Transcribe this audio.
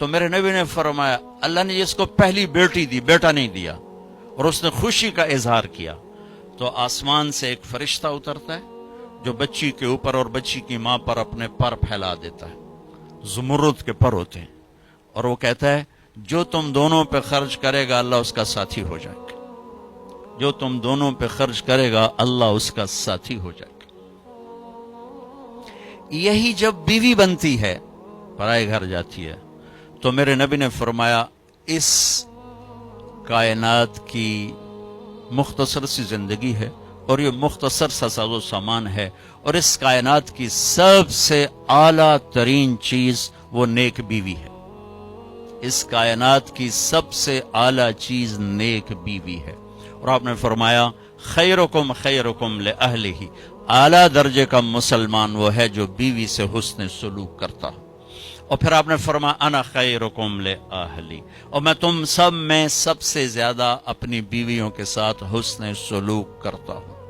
تو میرے نبی نے فرمایا اللہ نے جس کو پہلی بیٹی دی بیٹا نہیں دیا اور اس نے خوشی کا اظہار کیا تو آسمان سے ایک فرشتہ اترتا ہے جو بچی کے اوپر اور بچی کی ماں پر اپنے پر پھیلا دیتا ہے، زمرد کے پر ہوتے ہیں، اور وہ کہتا ہے جو تم دونوں پہ خرچ کرے گا اللہ اس کا ساتھی ہو جائے گا، جو تم دونوں پہ خرچ کرے گا اللہ اس کا ساتھی ہو جائے گا۔ یہی جب بیوی بنتی ہے پرائے گھر جاتی ہے تو میرے نبی نے فرمایا اس کائنات کی مختصر سی زندگی ہے اور یہ مختصر سا ساز و سامان ہے، اور اس کائنات کی سب سے اعلیٰ ترین چیز وہ نیک بیوی ہے۔ اس کائنات کی سب سے اعلیٰ چیز نیک بیوی ہے، اور آپ نے فرمایا خیرکم خیرکم لأہلہ، اعلیٰ درجے کا مسلمان وہ ہے جو بیوی سے حسن سلوک کرتا ہو۔ اور پھر آپ نے فرمایا انا خیرکم لأہلی، اور میں تم سب میں سب سے زیادہ اپنی بیویوں کے ساتھ حسن سلوک کرتا ہوں۔